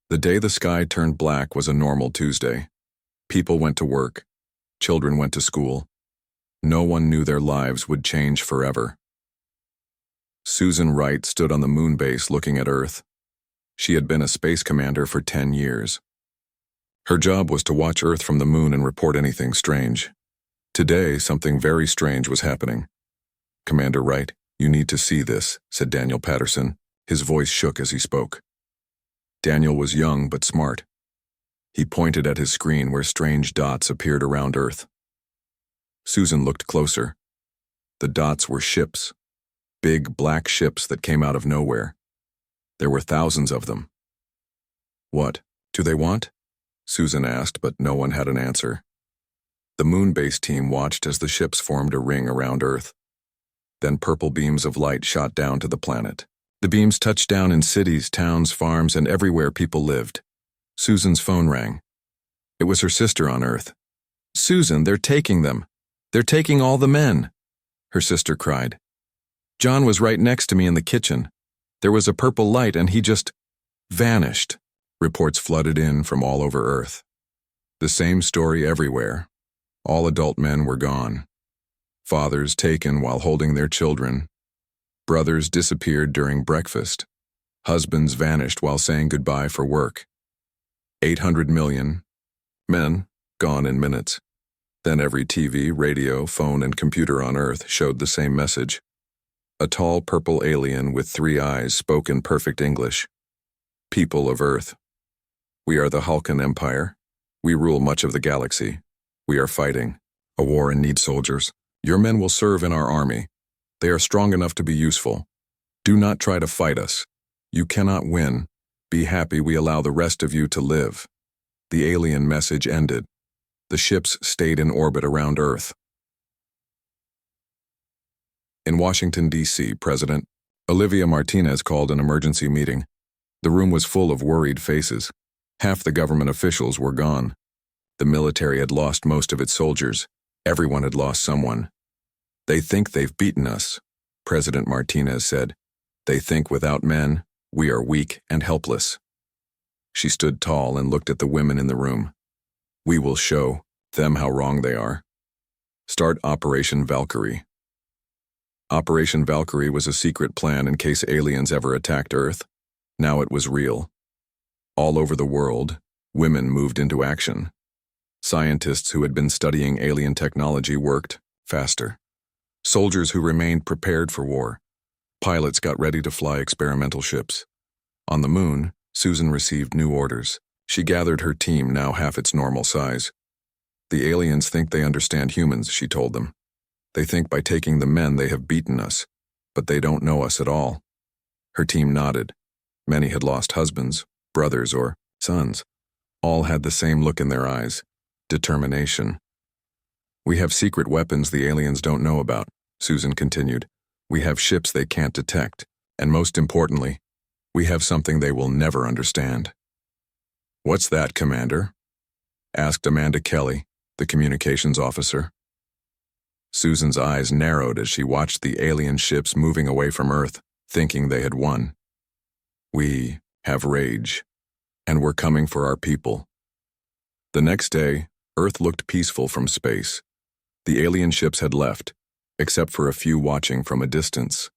The day the sky turned black was a normal Tuesday. People went to work. Children went to school. No one knew their lives would change forever. Susan Wright stood on the moon base looking at Earth. She had been a space commander for 10 years. Her job was to watch Earth from the moon and report anything strange. Today, something very strange was happening. "Commander Wright, you need to see this," said Daniel Patterson. His voice shook as he spoke. Daniel was young but smart. He pointed at his screen where strange dots appeared around Earth. Susan looked closer. The dots were ships. Big black ships that came out of nowhere. There were thousands of them. "What do they want?" Susan asked, but no one had an answer. The moon base team watched as the ships formed a ring around Earth. Then purple beams of light shot down to the planet. The beams touched down in cities, towns, farms, and everywhere people lived. Susan's phone rang. It was her sister on Earth. "Susan, they're taking them. They're taking all the men," her sister cried. "John was right next to me in the kitchen. There was a purple light and he just vanished." Reports flooded in from all over Earth. The same story everywhere. All adult men were gone. Fathers taken while holding their children. Brothers disappeared during breakfast. Husbands vanished while saying goodbye for work. 800 million men gone in minutes. Then every TV, radio, phone, and computer on Earth showed the same message. A tall purple alien with 3 eyes spoke in perfect English. "People of Earth, we are the Hulkan Empire. We rule much of the galaxy. We are fighting a war and need soldiers. Your men will serve in our army. They are strong enough to be useful. Do not try to fight us. You cannot win. Be happy we allow the rest of you to live." The alien message ended. The ships stayed in orbit around Earth. In Washington, D.C., President Olivia Martinez called an emergency meeting. The room was full of worried faces. Half the government officials were gone. The military had lost most of its soldiers. Everyone had lost someone. "They think they've beaten us," President Martinez said. "They think without men, we are weak and helpless." She stood tall and looked at the women in the room. "We will show them how wrong they are. Start Operation Valkyrie." Operation Valkyrie was a secret plan in case aliens ever attacked Earth. Now it was real. All over the world, women moved into action. Scientists who had been studying alien technology worked faster. Soldiers who remained prepared for war. Pilots got ready to fly experimental ships. On the moon, Susan received new orders. She gathered her team, now half its normal size. "The aliens think they understand humans," she told them. "They think by taking the men they have beaten us, but they don't know us at all." Her team nodded. Many had lost husbands, brothers, or sons. All had the same look in their eyes: determination. "We have secret weapons the aliens don't know about," Susan continued. "We have ships they can't detect, and most importantly, we have something they will never understand." "What's that, Commander?" asked Amanda Kelly, the communications officer. Susan's eyes narrowed as she watched the alien ships moving away from Earth, thinking they had won. "We have rage, and we're coming for our people." The next day, Earth looked peaceful from space. The alien ships had left, except for a few watching from a distance.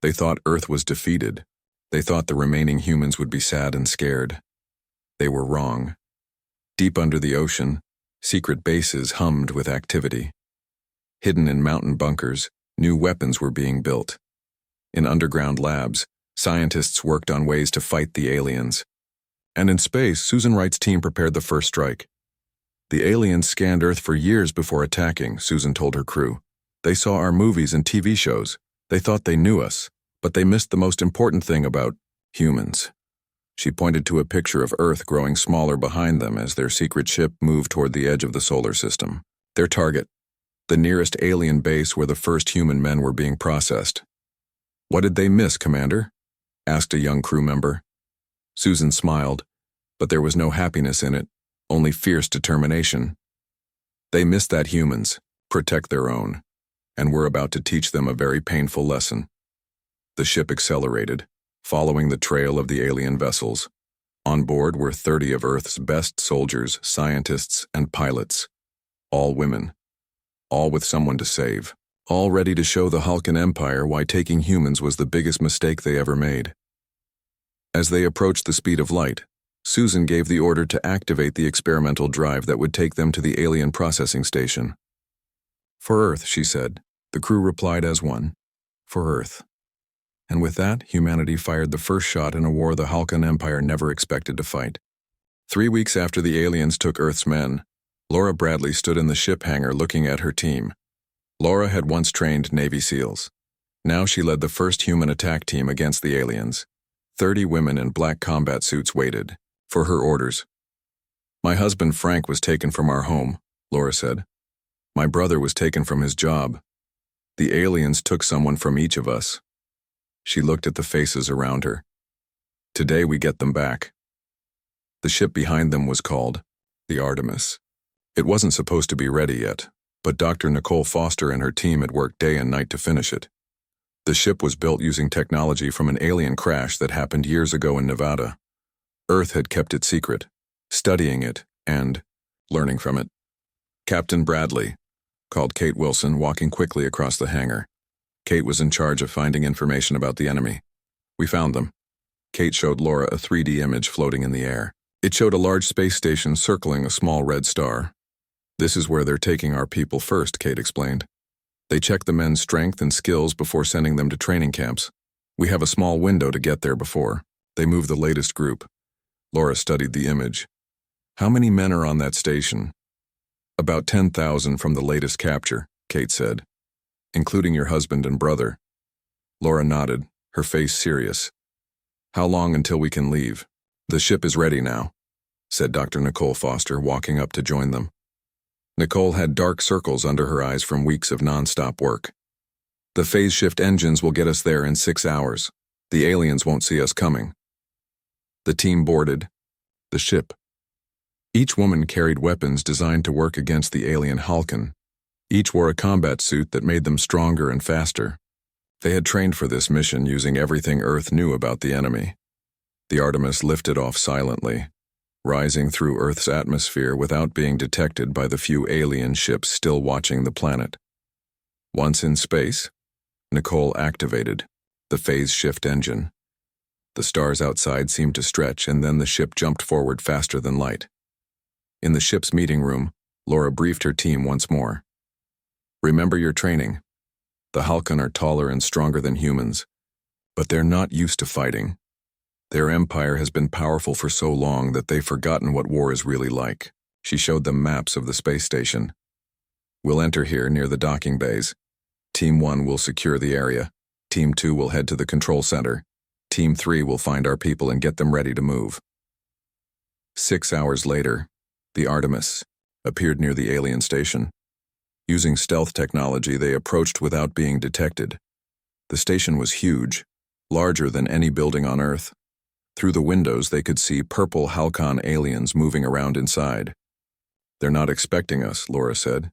They thought Earth was defeated. They thought the remaining humans would be sad and scared. They were wrong. Deep under the ocean, secret bases hummed with activity. Hidden in mountain bunkers, new weapons were being built. In underground labs, scientists worked on ways to fight the aliens. And in space, Susan Wright's team prepared the first strike. "The aliens scanned Earth for years before attacking," Susan told her crew. "They saw our movies and TV shows. They thought they knew us, but they missed the most important thing about humans." She pointed to a picture of Earth growing smaller behind them as their secret ship moved toward the edge of the solar system. Their target, the nearest alien base where the first human men were being processed. "What did they miss, Commander?" asked a young crew member. Susan smiled, but there was no happiness in it, only fierce determination. "They missed that humans protect their own, and we're about to teach them a very painful lesson." The ship accelerated, following the trail of the alien vessels. On board were 30 of Earth's best soldiers, scientists, and pilots. All women. All with someone to save. All ready to show the Hulkan Empire why taking humans was the biggest mistake they ever made. As they approached the speed of light, Susan gave the order to activate the experimental drive that would take them to the alien processing station. "For Earth," she said. The crew replied as one. "For Earth." And with that, humanity fired the first shot in a war the Hulkan Empire never expected to fight. 3 weeks after the aliens took Earth's men, Laura Bradley stood in the ship hangar looking at her team. Laura had once trained Navy SEALs. Now she led the first human attack team against the aliens. 30 women in black combat suits waited for her orders. "My husband Frank was taken from our home," Laura said. "My brother was taken from his job. The aliens took someone from each of us." She looked at the faces around her. "Today we get them back." The ship behind them was called the Artemis. It wasn't supposed to be ready yet, but Dr. Nicole Foster and her team had worked day and night to finish it. The ship was built using technology from an alien crash that happened years ago in Nevada. Earth had kept it secret, studying it and learning from it. "Captain Bradley," called Kate Wilson, walking quickly across the hangar. Kate was in charge of finding information about the enemy. "We found them." Kate showed Laura a 3D image floating in the air. It showed a large space station circling a small red star. "This is where they're taking our people first," Kate explained. "They check the men's strength and skills before sending them to training camps. We have a small window to get there before they move the latest group." Laura studied the image. "How many men are on that station?" "About 10,000 from the latest capture," Kate said. "Including your husband and brother." Laura nodded, her face serious. "How long until we can leave?" "The ship is ready now," said Dr. Nicole Foster, walking up to join them. Nicole had dark circles under her eyes from weeks of non-stop work. "The phase shift engines will get us there in 6 hours. The aliens won't see us coming." The team boarded the ship. Each woman carried weapons designed to work against the alien Hulkan. Each wore a combat suit that made them stronger and faster. They had trained for this mission using everything Earth knew about the enemy. The Artemis lifted off silently, rising through Earth's atmosphere without being detected by the few alien ships still watching the planet. Once in space, Nicole activated the phase shift engine. The stars outside seemed to stretch, and then the ship jumped forward faster than light. In the ship's meeting room, Laura briefed her team once more. "Remember your training. The Hulkan are taller and stronger than humans, but they're not used to fighting. Their empire has been powerful for so long that they've forgotten what war is really like." She showed them maps of the space station. "We'll enter here near the docking bays. Team 1 will secure the area. Team 2 will head to the control center. Team 3 will find our people and get them ready to move." 6 hours later, the Artemis appeared near the alien station. Using stealth technology, they approached without being detected. The station was huge, larger than any building on Earth. Through the windows, they could see purple Hulkan aliens moving around inside. "They're not expecting us," Laura said.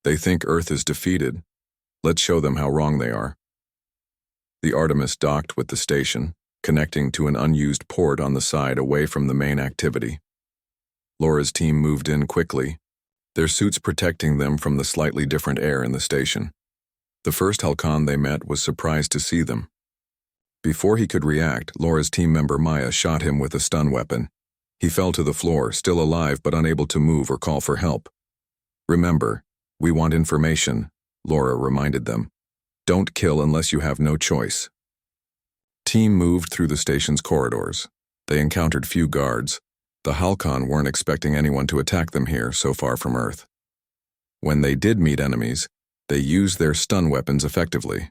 "They think Earth is defeated. Let's show them how wrong they are." The Artemis docked with the station, connecting to an unused port on the side away from the main activity. Laura's team moved in quickly, their suits protecting them from the slightly different air in the station. The first Hulkan they met was surprised to see them. Before he could react, Laura's team member Maya shot him with a stun weapon. He fell to the floor, still alive but unable to move or call for help. "Remember, we want information," Laura reminded them. "Don't kill unless you have no choice." Team moved through the station's corridors. They encountered few guards. The Hulkan weren't expecting anyone to attack them here, so far from Earth. When they did meet enemies, they used their stun weapons effectively.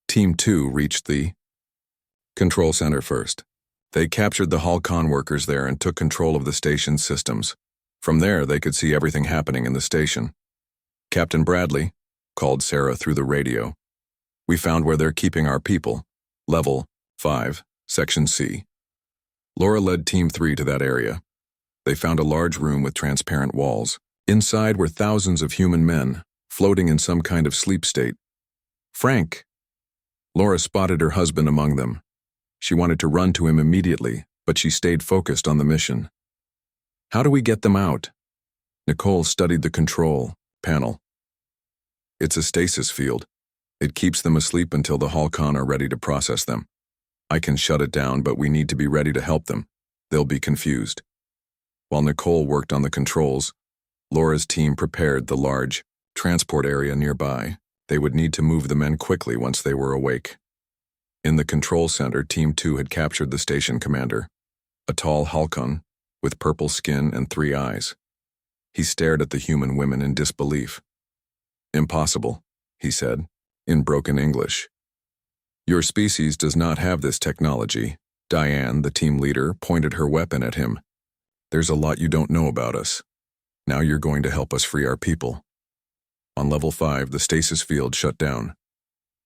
Team 2 reached the control center first. They captured the Hulkan workers there and took control of the station's systems. From there, they could see everything happening in the station. "Captain Bradley," called Sarah through the radio. "We found where they're keeping our people. Level 5, Section C." Laura led Team 3 to that area. They found a large room with transparent walls. Inside were thousands of human men, floating in some kind of sleep state. "Frank!" Laura spotted her husband among them. She wanted to run to him immediately, but she stayed focused on the mission. How do we get them out? Nicole studied the control panel. It's a stasis field. It keeps them asleep until the Halcon are ready to process them. I can shut it down, but we need to be ready to help them. They'll be confused. While Nicole worked on the controls, Laura's team prepared the large transport area nearby. They would need to move the men quickly once they were awake. In the control center, Team 2 had captured the station commander, a tall Halcon with purple skin and 3 eyes. He stared at the human women in disbelief. "Impossible," he said, in broken English. "Your species does not have this technology." Diane, the team leader, pointed her weapon at him. "There's a lot you don't know about us. Now you're going to help us free our people." On level 5, the stasis field shut down.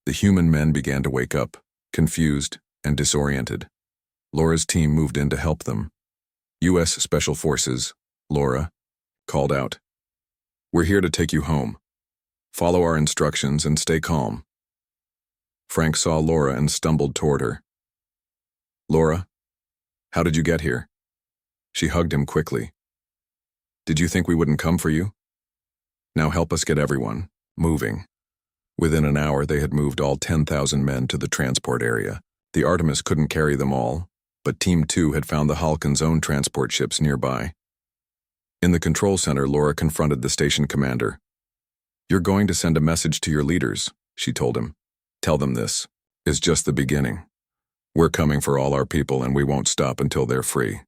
The human men began to wake up, confused and disoriented. Laura's team moved in to help them. U.S. Special Forces, Laura, called out, "We're here to take you home. Follow our instructions and stay calm." Frank saw Laura and stumbled toward her. "Laura, how did you get here?" She hugged him quickly. "Did you think we wouldn't come for you? Now help us get everyone moving." Within an hour, they had moved all 10,000 men to the transport area. The Artemis couldn't carry them all, but Team 2 had found the Halcon's own transport ships nearby. In the control center, Laura confronted the station commander. "You're going to send a message to your leaders," she told him. "Tell them this is just the beginning. We're coming for all our people, and we won't stop until they're free."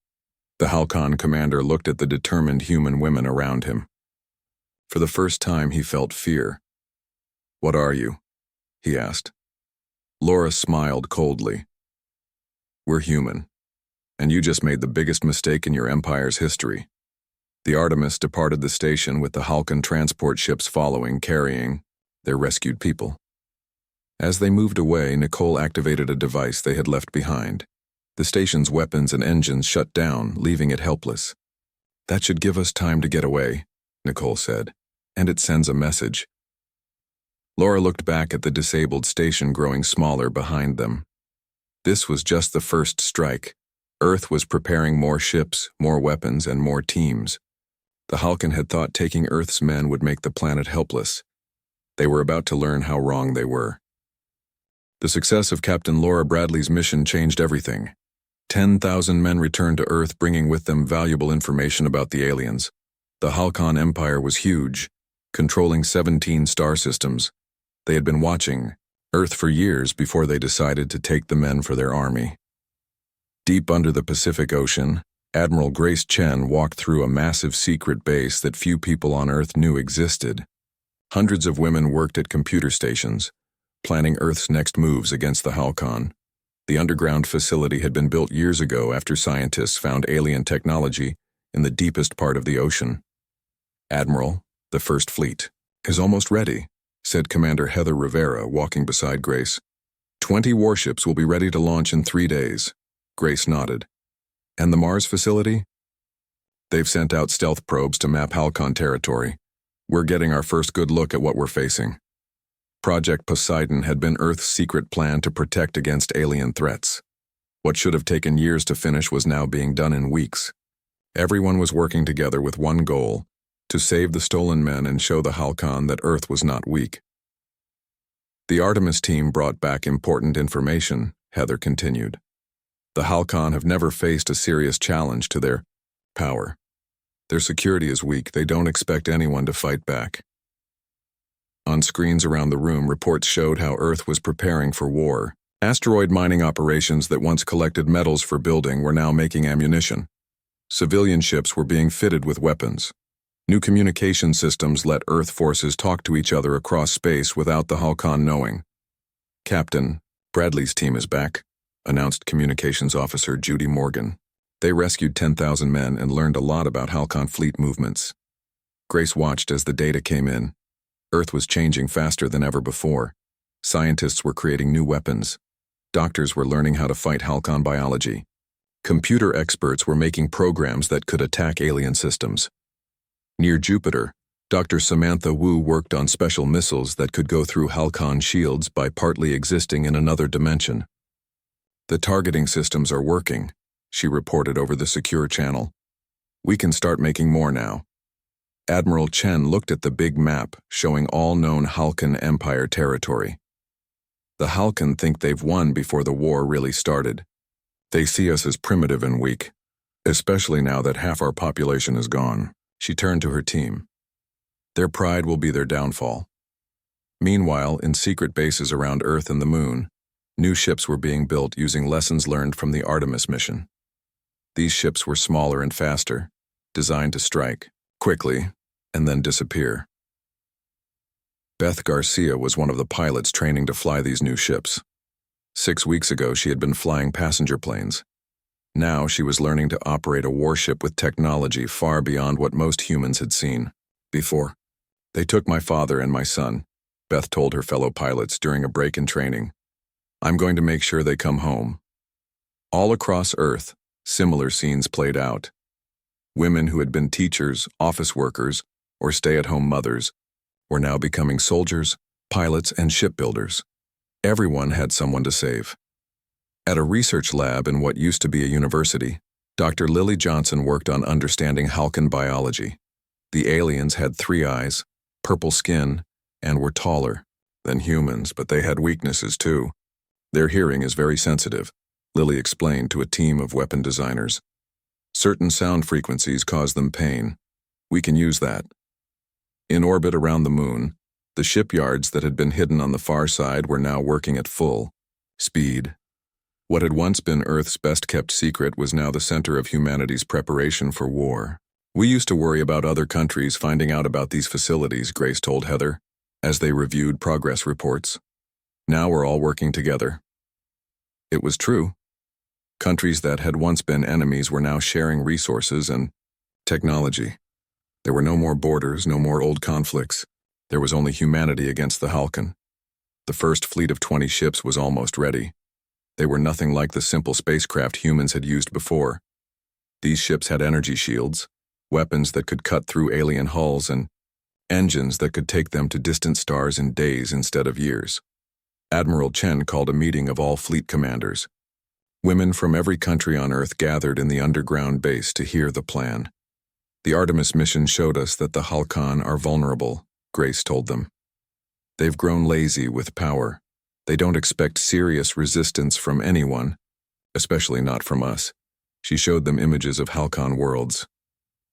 The Halcon commander looked at the determined human women around him. For the first time, he felt fear. "What are you?" he asked. Laura smiled coldly. "We're human, and you just made the biggest mistake in your empire's history." The Artemis departed the station with the Halcon transport ships following, carrying their rescued people. As they moved away, Nicole activated a device they had left behind. The station's weapons and engines shut down, leaving it helpless. "That should give us time to get away," Nicole said, "and it sends a message." Laura looked back at the disabled station growing smaller behind them. This was just the first strike. Earth was preparing more ships, more weapons, and more teams. The Halcon had thought taking Earth's men would make the planet helpless. They were about to learn how wrong they were. The success of Captain Laura Bradley's mission changed everything. 10,000 men returned to Earth, bringing with them valuable information about the aliens. The Halcon Empire was huge, controlling 17 star systems. They had been watching Earth for years before they decided to take the men for their army. Deep under the Pacific Ocean, Admiral Grace Chen walked through a massive secret base that few people on Earth knew existed. Hundreds of women worked at computer stations, planning Earth's next moves against the Halcon. The underground facility had been built years ago after scientists found alien technology in the deepest part of the ocean. "Admiral, the First Fleet is almost ready," said Commander Heather Rivera, walking beside Grace. 20 warships will be ready to launch in 3 days. Grace nodded. "And the Mars facility?" "They've sent out stealth probes to map Halcon territory. We're getting our first good look at what we're facing." Project Poseidon had been Earth's secret plan to protect against alien threats. What should have taken years to finish was now being done in weeks. Everyone was working together with one goal: to save the stolen men and show the Halcon that Earth was not weak. "The Artemis team brought back important information," Heather continued. "The Halcon have never faced a serious challenge to their power. Their security is weak. They don't expect anyone to fight back." On screens around the room, reports showed how Earth was preparing for war. Asteroid mining operations that once collected metals for building were now making ammunition. Civilian ships were being fitted with weapons. New communication systems let Earth forces talk to each other across space without the Halcon knowing. "Captain Bradley's team is back," announced Communications Officer Judy Morgan. They rescued 10,000 men and learned a lot about Halcon fleet movements. Grace watched as the data came in. Earth was changing faster than ever before. Scientists were creating new weapons. Doctors were learning how to fight Halcon biology. Computer experts were making programs that could attack alien systems. Near Jupiter, Dr. Samantha Wu worked on special missiles that could go through Halcon shields by partly existing in another dimension. "The targeting systems are working," she reported over the secure channel. "We can start making more now." Admiral Chen looked at the big map showing all known Halkan Empire territory. The Halkan think they've won before the war really started. They see us as primitive and weak, especially now that half our population is gone. She turned to her team. Their pride will be their downfall. Meanwhile, in secret bases around Earth and the Moon, new ships were being built using lessons learned from the Artemis mission. These ships were smaller and faster, designed to strike quickly and then disappear. Beth Garcia was one of the pilots training to fly these new ships. 6 weeks ago, she had been flying passenger planes. Now she was learning to operate a warship with technology far beyond what most humans had seen before. "They took my father and my son," Beth told her fellow pilots during a break in training. "I'm going to make sure they come home." All across Earth, similar scenes played out. Women who had been teachers, office workers, or stay-at-home mothers were now becoming soldiers, pilots, and shipbuilders. Everyone had someone to save. At a research lab in what used to be a university, Dr. Lily Johnson worked on understanding Halkan biology. The aliens had 3 eyes, purple skin, and were taller than humans, but they had weaknesses too. Their hearing is very sensitive, Lily explained to a team of weapon designers. Certain sound frequencies cause them pain. We can use that. In orbit around the Moon, the shipyards that had been hidden on the far side were now working at full speed. What had once been Earth's best-kept secret was now the center of humanity's preparation for war. "We used to worry about other countries finding out about these facilities," Grace told Heather, as they reviewed progress reports. "Now we're all working together." It was true. Countries that had once been enemies were now sharing resources and technology. There were no more borders, no more old conflicts. There was only humanity against the Halkan. The first fleet of 20 ships was almost ready. They were nothing like the simple spacecraft humans had used before. These ships had energy shields, weapons that could cut through alien hulls, and engines that could take them to distant stars in days instead of years. Admiral Chen called a meeting of all fleet commanders. Women from every country on Earth gathered in the underground base to hear the plan. "The Artemis mission showed us that the Halkan are vulnerable," Grace told them. "They've grown lazy with power. They don't expect serious resistance from anyone, especially not from us." She showed them images of Halkan worlds.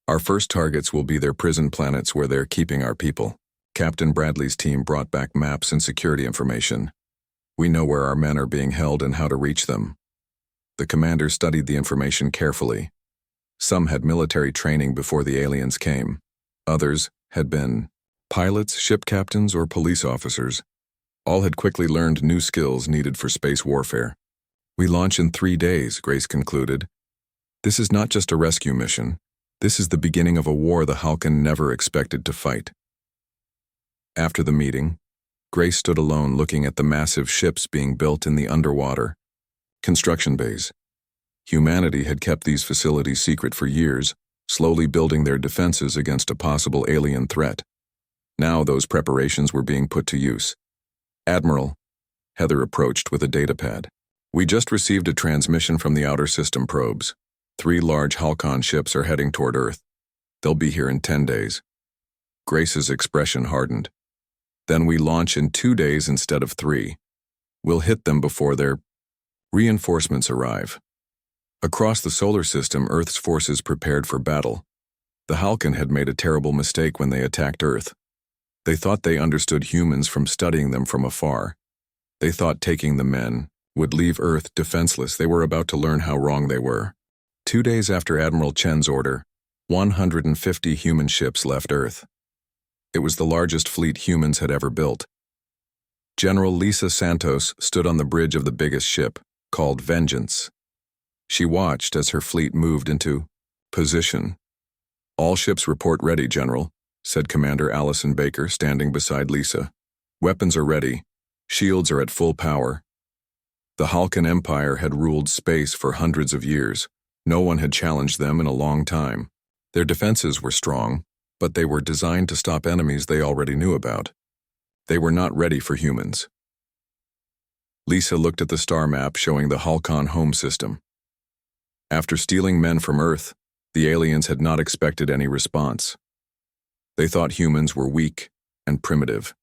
"Our first targets will be their prison planets where they're keeping our people." Captain Bradley's team brought back maps and security information. "We know where our men are being held and how to reach them." The commanders studied the information carefully. Some had military training before the aliens came. Others had been pilots, ship captains, or police officers. All had quickly learned new skills needed for space warfare. "We launch in 3 days," Grace concluded. "This is not just a rescue mission. This is the beginning of a war the Halkan never expected to fight." After the meeting, Grace stood alone looking at the massive ships being built in the underwater construction bays. Humanity had kept these facilities secret for years, slowly building their defenses against a possible alien threat. Now those preparations were being put to use. "Admiral," Heather approached with a datapad. "We just received a transmission from the outer system probes. 3 large Halkan ships are heading toward Earth. They'll be here in 10 days. Grace's expression hardened. "Then we launch in 2 days instead of 3. We'll hit them before their reinforcements arrive." Across the solar system, Earth's forces prepared for battle. The Halkan had made a terrible mistake when they attacked Earth. They thought they understood humans from studying them from afar. They thought taking the men would leave Earth defenseless. They were about to learn how wrong they were. 2 days after Admiral Chen's order, 150 human ships left Earth. It was the largest fleet humans had ever built. General Lisa Santos stood on the bridge of the biggest ship, called Vengeance. She watched as her fleet moved into position. "All ships report ready, General," said Commander Allison Baker, standing beside Lisa. "Weapons are ready. Shields are at full power." The Halkan Empire had ruled space for hundreds of years. No one had challenged them in a long time. Their defenses were strong, but they were designed to stop enemies they already knew about. They were not ready for humans. Lisa looked at the star map showing the Halkan home system. After stealing men from Earth, the aliens had not expected any response. They thought humans were weak and primitive.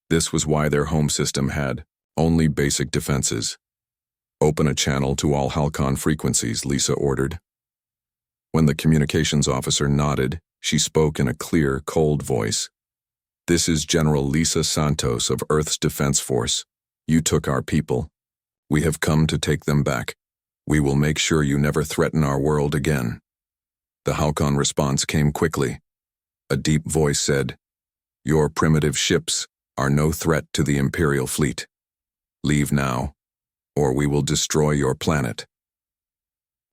This was why their home system had only basic defenses. "Open a channel to all Halcon frequencies," Lisa ordered. When the communications officer nodded, she spoke in a clear, cold voice. "This is General Lisa Santos of Earth's Defense Force. You took our people. We have come to take them back. We will make sure you never threaten our world again." The Halcon response came quickly. A deep voice said, "Your primitive ships are no threat to the Imperial fleet. Leave now, or we will destroy your planet."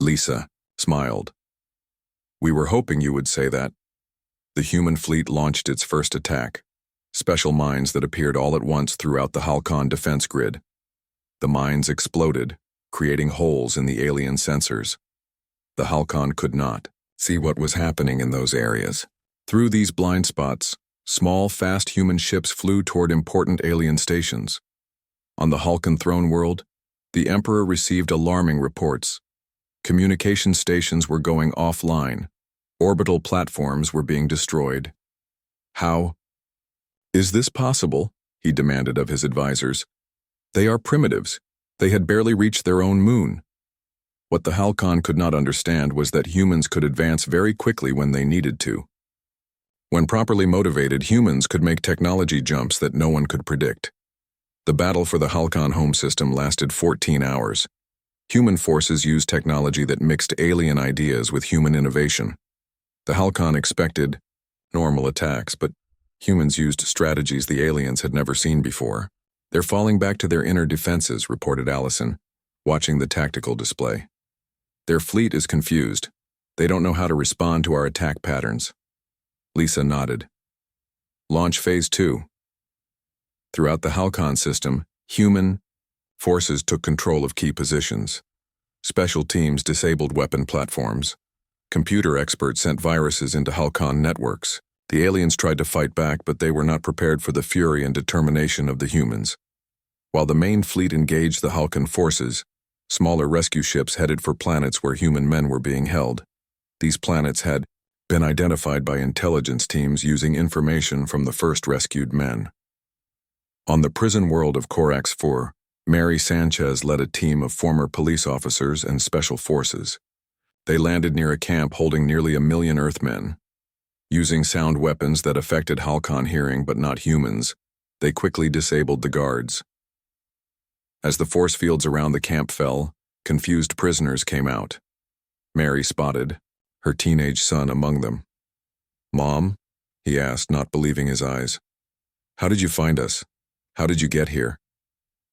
Lisa smiled. "We were hoping you would say that." The human fleet launched its first attack, special mines that appeared all at once throughout the Halcon defense grid. The mines exploded, creating holes in the alien sensors. The Halcon could not see what was happening in those areas. Through these blind spots, small, fast human ships flew toward important alien stations. On the Halcon throne world, the Emperor received alarming reports. Communication stations were going offline. Orbital platforms were being destroyed. "How is this possible?" he demanded of his advisors. "They are primitives. They had barely reached their own moon." What the Halcon could not understand was that humans could advance very quickly when they needed to. When properly motivated, humans could make technology jumps that no one could predict. The battle for the Halcon home system lasted 14 hours. Human forces used technology that mixed alien ideas with human innovation. The Halcon expected normal attacks, but humans used strategies the aliens had never seen before. "They're falling back to their inner defenses," reported Allison, watching the tactical display. "Their fleet is confused. They don't know how to respond to our attack patterns." Lisa nodded. "Launch Phase 2. Throughout the Halcon system, human forces took control of key positions. Special teams disabled weapon platforms. Computer experts sent viruses into Halcon networks. The aliens tried to fight back, but they were not prepared for the fury and determination of the humans. While the main fleet engaged the Halcon forces, smaller rescue ships headed for planets where human men were being held. These planets had been identified by intelligence teams using information from the first rescued men. On the prison world of Corax 4, Mary Sanchez led a team of former police officers and special forces. They landed near a camp holding nearly 1 million Earthmen. Using sound weapons that affected Halcon hearing but not humans, they quickly disabled the guards. As the force fields around the camp fell, confused prisoners came out. Mary spotted her teenage son among them. "Mom?" he asked, not believing his eyes. "How did you find us? How did you get here?"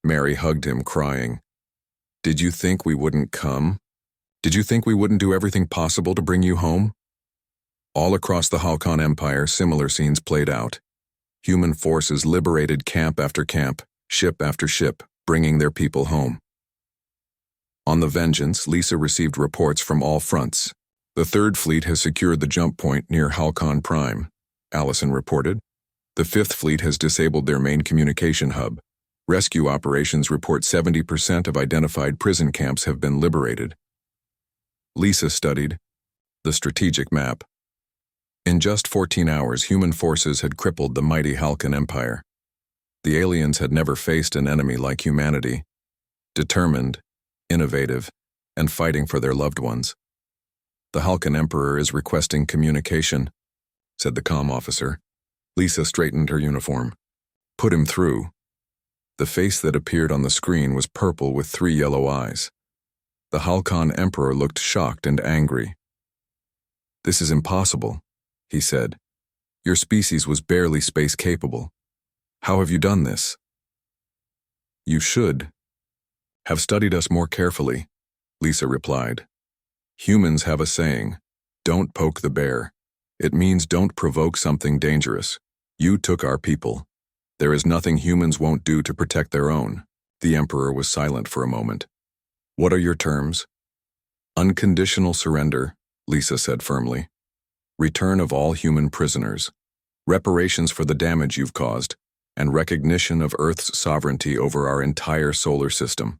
Mary hugged him, crying. "Did you think we wouldn't come? Did you think we wouldn't do everything possible to bring you home?" All across the Halcon Empire, similar scenes played out. Human forces liberated camp after camp, ship after ship, bringing their people home. On the Vengeance, Lisa received reports from all fronts. "The Third Fleet has secured the jump point near Halcon Prime," Allison reported. "The Fifth Fleet has disabled their main communication hub. Rescue operations report 70% of identified prison camps have been liberated." Lisa studied the strategic map. In just 14 hours, human forces had crippled the mighty Halcon Empire. The aliens had never faced an enemy like humanity, determined, innovative, and fighting for their loved ones. "The Halcon Emperor is requesting communication," said the comm officer. Lisa straightened her uniform. "Put him through." The face that appeared on the screen was purple with 3 yellow eyes. The Halcon Emperor looked shocked and angry. "This is impossible," he said. "Your species was barely space-capable. How have you done this?" "You should have studied us more carefully," Lisa replied. "Humans have a saying, 'Don't poke the bear.' It means don't provoke something dangerous. You took our people. There is nothing humans won't do to protect their own." The Emperor was silent for a moment. "What are your terms?" "Unconditional surrender," Lisa said firmly. "Return of all human prisoners. Reparations for the damage you've caused, and recognition of Earth's sovereignty over our entire solar system.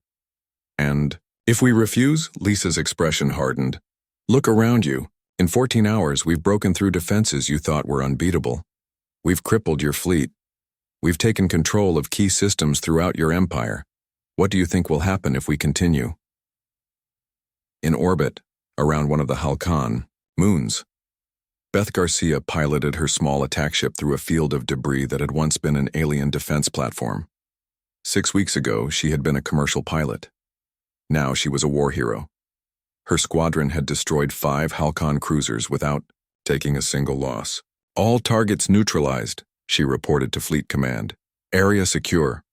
And If we refuse, Lisa's expression hardened. Look around you. In 14 hours, we've broken through defenses you thought were unbeatable. We've crippled your fleet. We've taken control of key systems throughout your empire. What do you think will happen if we continue? In orbit, around one of the Halcon moons, Beth Garcia piloted her small attack ship through a field of debris that had once been an alien defense platform. 6 weeks ago, she had been a commercial pilot. Now she was a war hero. Her squadron had destroyed 5 Halcon cruisers without taking a single loss. All targets neutralized, she reported to Fleet Command. Area secure.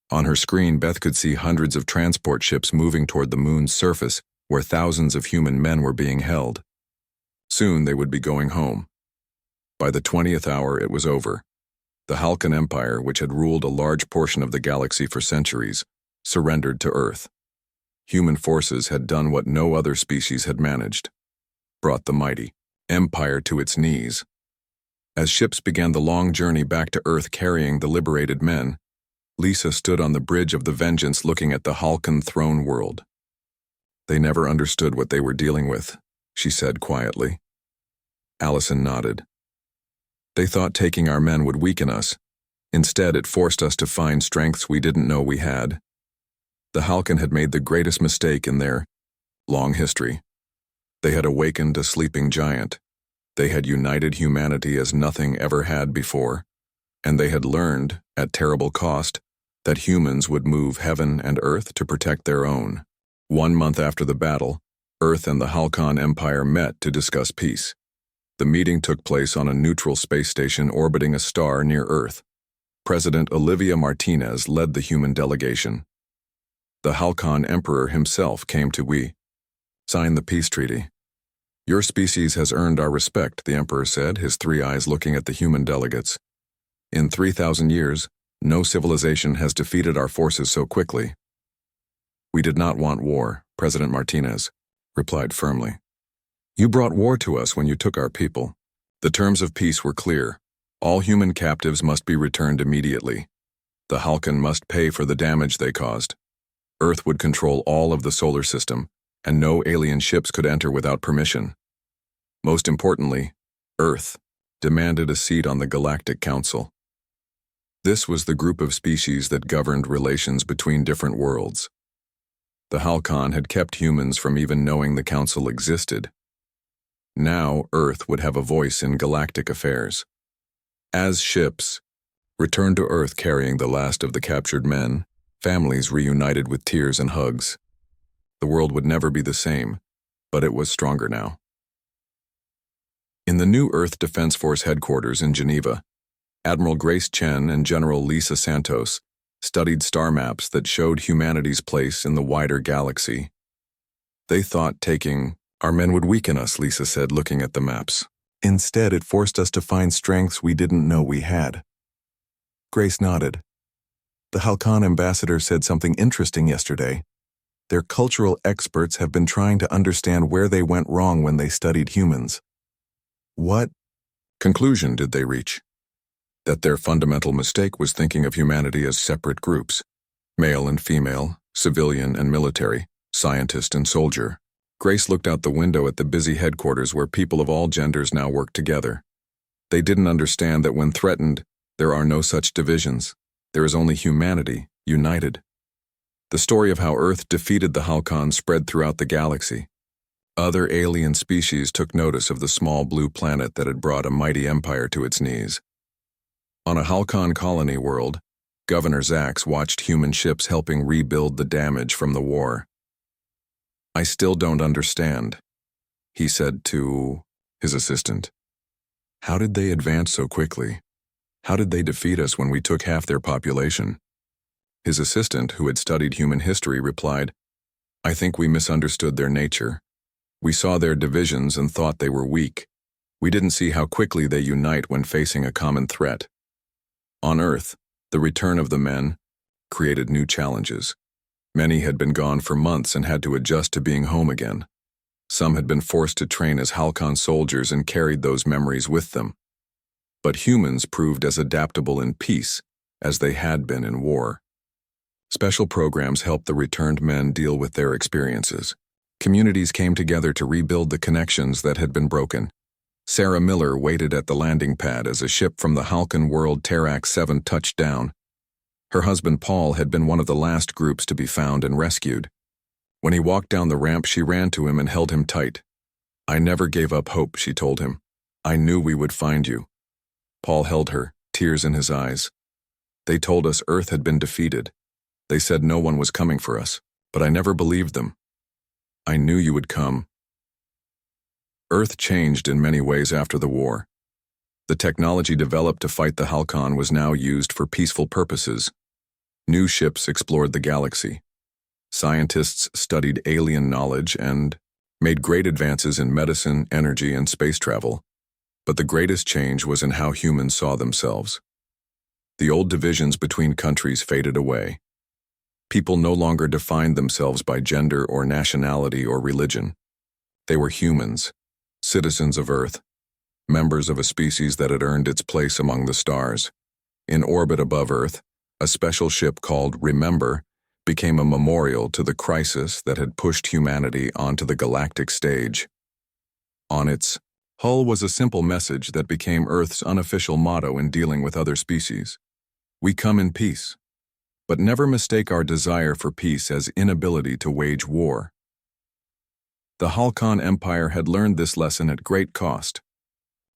On her screen, Beth could see hundreds of transport ships moving toward the moon's surface, where thousands of human men were being held. Soon they would be going home. By the 20th hour, it was over. The Halcon Empire, which had ruled a large portion of the galaxy for centuries, surrendered to Earth. Human forces had done what no other species had managed, brought the mighty empire to its knees. As ships began the long journey back to Earth carrying the liberated men, Lisa stood on the bridge of the Vengeance looking at the Halcon throne world. They never understood what they were dealing with, she said quietly. Allison nodded. They thought taking our men would weaken us. Instead, it forced us to find strengths we didn't know we had. The Halcon had made the greatest mistake in their long history. They had awakened a sleeping giant. They had united humanity as nothing ever had before, and they had learned, at terrible cost, that humans would move heaven and earth to protect their own. 1 month after the battle, Earth and the Halcon Empire met to discuss peace. The meeting took place on a neutral space station orbiting a star near Earth. President Olivia Martinez led the human delegation. The Halcon Emperor himself came to sign the peace treaty. Your species has earned our respect, the Emperor said, his 3 eyes looking at the human delegates. In 3,000 years, no civilization has defeated our forces so quickly. We did not want war, President Martinez replied firmly. You brought war to us when you took our people. The terms of peace were clear. All human captives must be returned immediately. The Halcon must pay for the damage they caused. Earth would control all of the solar system, and no alien ships could enter without permission. Most importantly, Earth demanded a seat on the Galactic Council. This was the group of species that governed relations between different worlds. The Halcon had kept humans from even knowing the Council existed. Now Earth would have a voice in galactic affairs. As ships returned to Earth carrying the last of the captured men, families reunited with tears and hugs. The world would never be the same, but it was stronger now. In the new Earth Defense Force headquarters in Geneva, Admiral Grace Chen and General Lisa Santos studied star maps that showed humanity's place in the wider galaxy. They thought taking our men would weaken us, Lisa said, looking at the maps. Instead, it forced us to find strengths we didn't know we had. Grace nodded. The Halcon ambassador said something interesting yesterday. Their cultural experts have been trying to understand where they went wrong when they studied humans. What conclusion did they reach? That their fundamental mistake was thinking of humanity as separate groups, male and female, civilian and military, scientist and soldier. Grace looked out the window at the busy headquarters where people of all genders now work together. They didn't understand that when threatened, there are no such divisions. There is only humanity, united. The story of how Earth defeated the Halcon spread throughout the galaxy. Other alien species took notice of the small blue planet that had brought a mighty empire to its knees. On a Halcon colony world, Governor Zax watched human ships helping rebuild the damage from the war. I still don't understand, he said to his assistant. How did they advance so quickly? How did they defeat us when we took half their population? His assistant, who had studied human history, replied, I think we misunderstood their nature. We saw their divisions and thought they were weak. We didn't see how quickly they unite when facing a common threat. On Earth, the return of the men created new challenges. Many had been gone for months and had to adjust to being home again. Some had been forced to train as Halcon soldiers and carried those memories with them. But humans proved as adaptable in peace as they had been in war. Special programs helped the returned men deal with their experiences. Communities came together to rebuild the connections that had been broken. Sarah Miller waited at the landing pad as a ship from the Halcyon world Terax 7 touched down. Her husband Paul had been one of the last groups to be found and rescued. When he walked down the ramp, she ran to him and held him tight. "I never gave up hope," she told him. "I knew we would find you." Paul held her, tears in his eyes. "They told us Earth had been defeated. They said no one was coming for us, but I never believed them. I knew you would come." Earth changed in many ways after the war. The technology developed to fight the Halcyon was now used for peaceful purposes. New ships explored the galaxy. Scientists studied alien knowledge and made great advances in medicine, energy, and space travel. But the greatest change was in how humans saw themselves. The old divisions between countries faded away. People no longer defined themselves by gender or nationality or religion. They were humans, citizens of Earth, members of a species that had earned its place among the stars. In orbit above Earth, a special ship called Remember became a memorial to the crisis that had pushed humanity onto the galactic stage. On its hull was a simple message that became Earth's unofficial motto in dealing with other species. "We come in peace, but never mistake our desire for peace as inability to wage war." The Halcyon Empire had learned this lesson at great cost.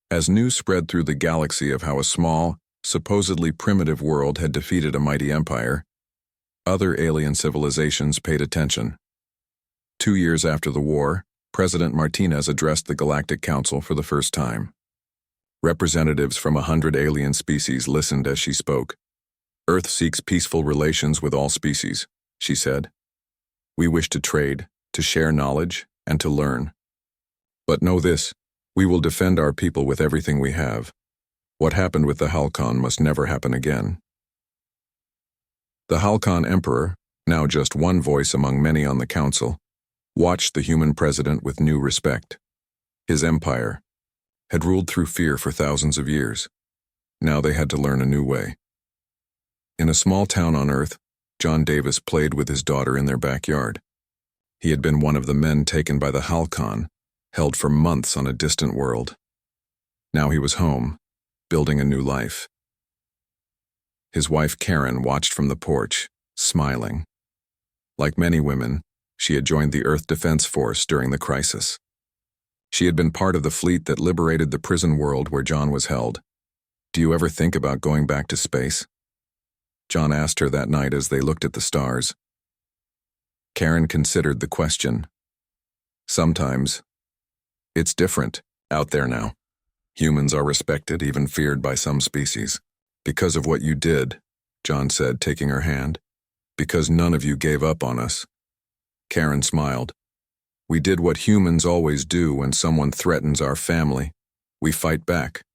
As news spread through the galaxy of how a small, supposedly primitive world had defeated a mighty empire, other alien civilizations paid attention. 2 years after the war, President Martinez addressed the Galactic Council for the first time. Representatives from 100 alien species listened as she spoke. "Earth seeks peaceful relations with all species," she said. "We wish to trade, to share knowledge, and to learn. But know this, we will defend our people with everything we have. What happened with the Halcyon must never happen again." The Halcyon Emperor, now just one voice among many on the council, watched the human president with new respect. His empire had ruled through fear for thousands of years. Now they had to learn a new way. In a small town on Earth, John Davis played with his daughter in their backyard. He had been one of the men taken by the Halcyon, held for months on a distant world. Now he was home, building a new life. His wife Karen watched from the porch, smiling. Like many women, she had joined the Earth Defense Force during the crisis. She had been part of the fleet that liberated the prison world where John was held. "Do you ever think about going back to space?" John asked her that night as they looked at the stars. Karen considered the question. "Sometimes. It's different out there now. Humans are respected, even feared by some species. Because of what you did," John said, taking her hand. "Because none of you gave up on us." Karen smiled. "We did what humans always do when someone threatens our family. We fight back."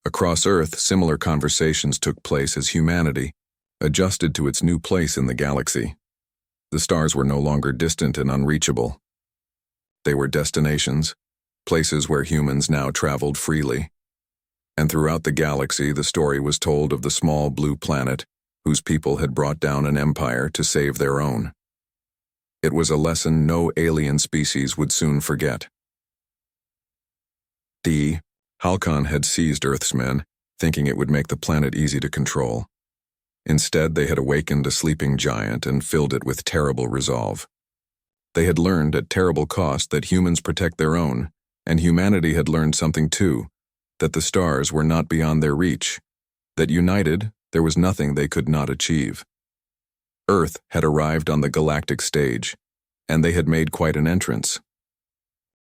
Across Earth, similar conversations took place as humanity adjusted to its new place in the galaxy. The stars were no longer distant and unreachable. They were destinations, places where humans now traveled freely. And throughout the galaxy, the story was told of the small blue planet whose people had brought down an empire to save their own. It was a lesson no alien species would soon forget. The Halcyon had seized Earth's men, thinking it would make the planet easy to control. Instead, they had awakened a sleeping giant and filled it with terrible resolve. They had learned at terrible cost that humans protect their own, and humanity had learned something too, that the stars were not beyond their reach, that united, there was nothing they could not achieve. Earth had arrived on the galactic stage, and they had made quite an entrance.